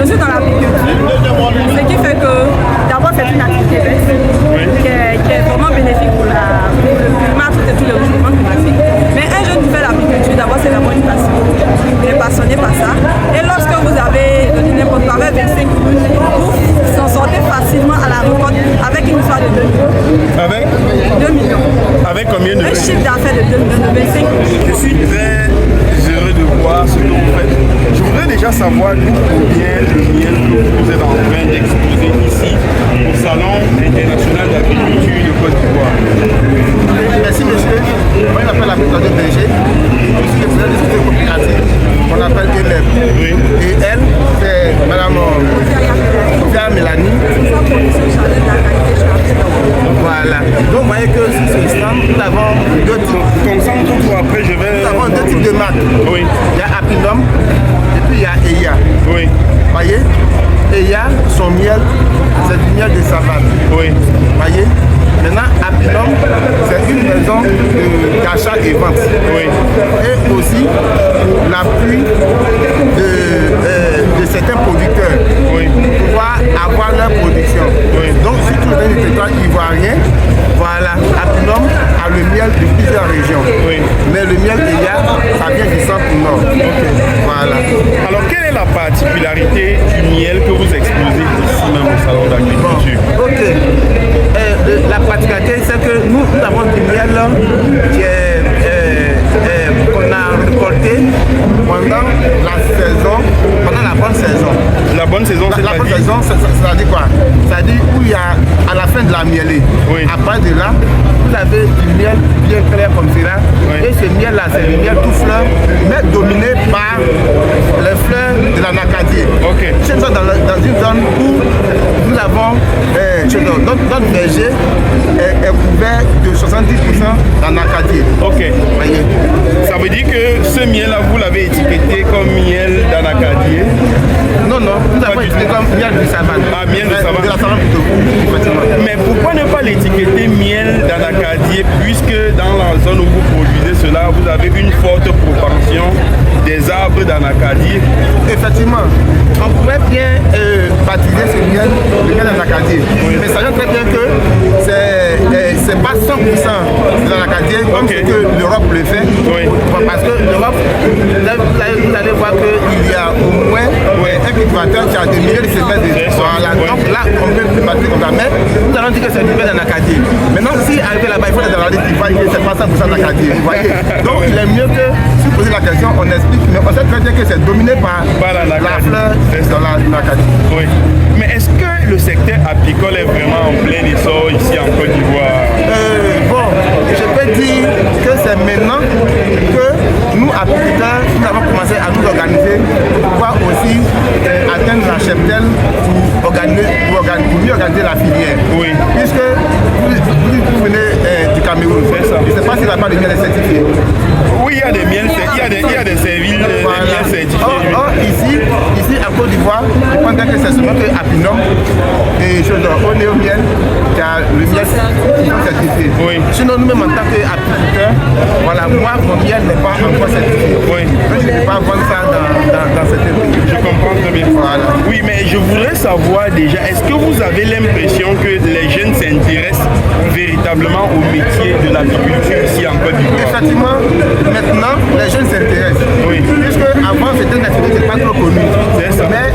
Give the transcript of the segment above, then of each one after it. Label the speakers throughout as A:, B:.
A: Je suis dans l'apiculture, ce qui fait que d'abord c'est une activité verte qui est vraiment bénéfique pour le climat, tous les réchauffements climatiques. Mais un jeune qui fait l'apiculture, d'abord c'est vraiment une passion. Il est passionné par ça. Et lorsque vous avez n'importe quoi avec 25 minutes, vous s'en sortez facilement à la récolte avec une histoire de 2 millions.
B: Avec
A: 2 millions.
B: Avec combien de
A: Un chiffre d'affaires de 2 millions, de 25 millions.
B: Je suis très heureux de voir ce que vous faites. Je voudrais déjà savoir d'où provient le miel que vous êtes en train d'exposer ici au Salon international d'agriculture de Côte d'Ivoire.
C: Merci monsieur. Moi je m'appelle l'applicateur berger. Je suis le président de cette coopérative qu'on appelle EMEB.
B: Oui.
C: Et elle, c'est madame Sophia Mélanie. Voilà. Donc vous voyez que sur ce stand, nous avons deux types.
B: Concentre-toi, après je vais...
C: Nous avons deux types de marques.
B: Oui.
C: Il y a Apinum et puis il y a Eya.
B: Oui.
C: Vous voyez, Eya, son miel, c'est du miel de savane.
B: Oui.
C: Vous voyez. Maintenant, Apinum, c'est une maison d'achat et vente.
B: Oui.
C: Et aussi l'appui de certains producteurs
B: Oui.
C: pour pouvoir avoir leur production.
B: Oui.
C: Donc, si tu es dans le territoire ivoirien, voilà, Apinum a le miel de plusieurs régions.
B: Oui.
C: Mais le miel qu'il y a, ça vient du centre nord. Voilà.
B: Alors, quelle est la particularité du miel que vous exposez ici même au Salon d'agriculture?
C: Bon, ok. La particularité, c'est que nous avons du miel qui est qu'on a récolté pendant la saison, pendant la bonne saison.
B: La bonne saison, c'est
C: La bonne saison, ça dit quoi? Ça dit où il y a à la fin de la mielée.
B: Oui.
C: Après de là, vous avez du miel bien clair comme cela.
B: Oui.
C: Et ce miel-là, c'est le miel tout fleur, mais dominé par les fleurs de l'anacadie.
B: Ok.
C: C'est ça dans une zone où nous avons notre berger est couvert de 70% d'anacadie.
B: Ok.
C: Voyez.
B: Ça veut dire que ce miel-là, vous l'avez étiqueté comme miel d'anacadier?
C: Non, nous avons étiqueté comme miel de savane.
B: Ah, miel de savane.
C: De la savane plutôt, effectivement.
B: Mais pourquoi ne pas l'étiqueter miel d'anacadier, puisque dans la zone où vous produisez cela, vous avez une forte propension des arbres d'anacadier?
C: Effectivement, on pourrait bien baptiser ce miel, le miel d'anacadier. Oui. Mais sachant très bien que c'est pas 100% de l'anacadier comme ce que l'Europe le fait. Oui. Parce que l'Europe, vous allez voir qu'il y a au moins un cultivateur qui a des milliers de sémelles de voilà. Donc là, on peut plus bâtir comme ça. Mais nous allons dire que c'est du miel d'anacadier. Maintenant, si arrivé là-bas, il faut demander qu'il va dire que c'est pas 100% d'anacadier. Vous voyez. Donc il est mieux que si vous posez la question, on explique. Mais on sait très bien que c'est dominé par la fleur dans l'anacadie.
B: Oui. Mais est-ce que le secteur apicole est vraiment en plein essor ici en Côte d'Ivoire?
C: Bon, je peux dire que c'est maintenant que nous, apiculteurs, nous avons commencé à nous organiser pour pouvoir aussi atteindre la cheptelle pour mieux organiser la filière. Oui. Puisque vous venez du Cameroun, c'est ça. Je ne sais pas si la part de miel est certifiée.
B: Oui, il y a des miels, il y a des serviles, des miels certifiés.
C: Ici, à Côte d'Ivoire, je pense que c'est seulement que Apinum et on est au miel qui a le miel certifié. Oui. Sinon, nous-mêmes en tant qu'apiculteurs, voilà, moi, mon miel n'est pas encore certifié. Oui. Donc, je ne peux pas vendre ça dans certains pays.
B: Je comprends très bien. Voilà. Oui, mais je voudrais savoir déjà, est-ce que vous avez l'impression que les jeunes s'intéressent véritablement au métier de l'apiculture ici en Côte d'Ivoire?
C: Effectivement, maintenant, les jeunes s'intéressent. Oui. Puisque avant, c'était une activité qui n'était pas trop connue. C'est ça. Mais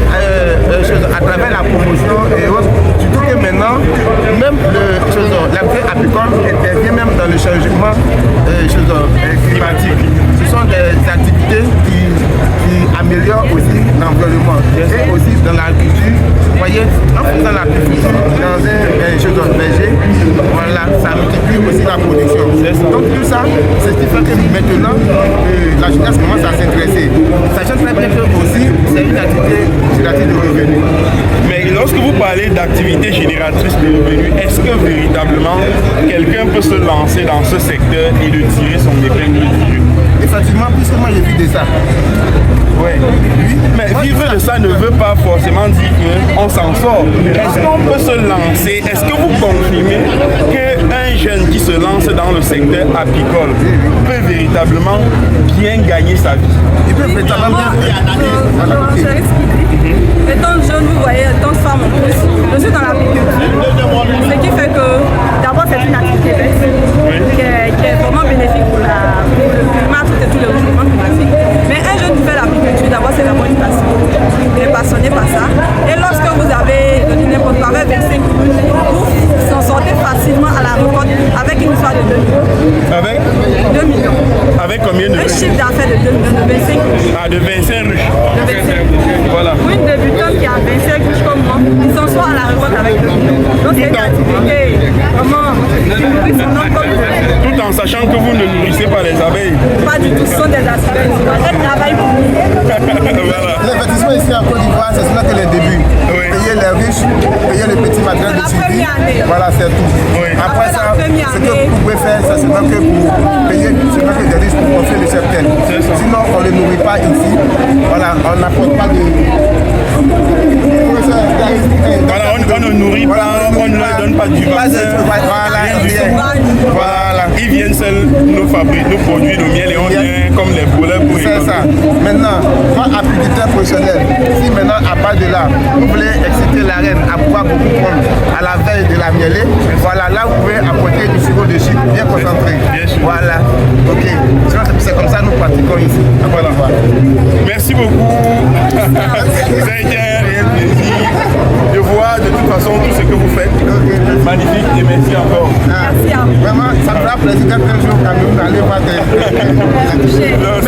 C: à travers la promotion et autres, surtout que maintenant, même l'activité apicole intervient même dans le changement climatique. Ce sont des activités qui améliorent aussi l'environnement et aussi dans l'agriculture. Vous voyez, en faisant l'apiculture dans un berger, voilà, ça multiplie aussi la production. Donc tout ça, c'est ce qui fait que maintenant, la jeunesse commence à s'intéresser. Sachant très bien que aussi, c'est une activité génératrice de revenus.
B: Mais lorsque vous parlez d'activité génératrice de revenus, est-ce que véritablement quelqu'un peut se lancer dans ce secteur et de tirer son épingle du jeu?
C: Effectivement, puisque moi j'ai vu de ça.
B: Ouais. Oui. Mais vivre de ça ne veut pas forcément dire qu'on s'en sort. Est-ce qu'on peut se lancer? Est-ce que vous confirmez qu'un jeune qui se lance dans le secteur apicole peut véritablement bien gagner sa vie?
C: Il peut véritablement bien.
A: Étant rencontre avec eux. Donc c'est une activité vraiment qui nourrit son homme comme
B: Tout en sachant que vous ne nourrissez pas les abeilles.
A: pas du tout, ce sont des aspects. Elles travaillent pour nous.
B: Voilà.
C: L'investissement ici en Côte d'Ivoire, c'est cela que les débuts.
B: Oui.
C: Payer les riches, payer les petits matériels de
A: C'est la
C: suivi.
A: première année.
C: Voilà, c'est tout.
B: Oui.
C: Après
A: Après
C: ça,
A: la première
C: ce que
A: année.
C: vous pouvez faire, c'est seulement que pour payer seulement que des riches pour construire le cheptel.
B: C'est ça.
C: Sinon, on ne les nourrit pas ici. Voilà, on n'apporte pas de.
B: Voilà, on ne nourrit pas, on ne leur donne pas du vaccin.
C: Voilà,
B: rien du
C: rien.
B: tout. Voilà, ils viennent seuls nous fabriquer, nous produire le miel et on vient comme les voleurs pour
C: C'est ça.
B: économiser.
C: Maintenant, moi, apiculteur professionnel, si maintenant, à part de là, vous voulez exciter la reine à pouvoir beaucoup prendre à la veille de la mielée, voilà, là, vous pouvez apporter du sirop de sucre bien concentré.
B: Bien sûr.
C: Voilà. Ok. C'est comme ça que nous pratiquons ici.
B: Voilà. Merci beaucoup. Ça a été un réel plaisir de voir de toute façon tout ce que vous faites. Magnifique et merci encore.
A: Merci à vous.
C: Vraiment, ça me fera plaisir d'être un jour quand même d'aller voir des.
A: Touché.
B: Non,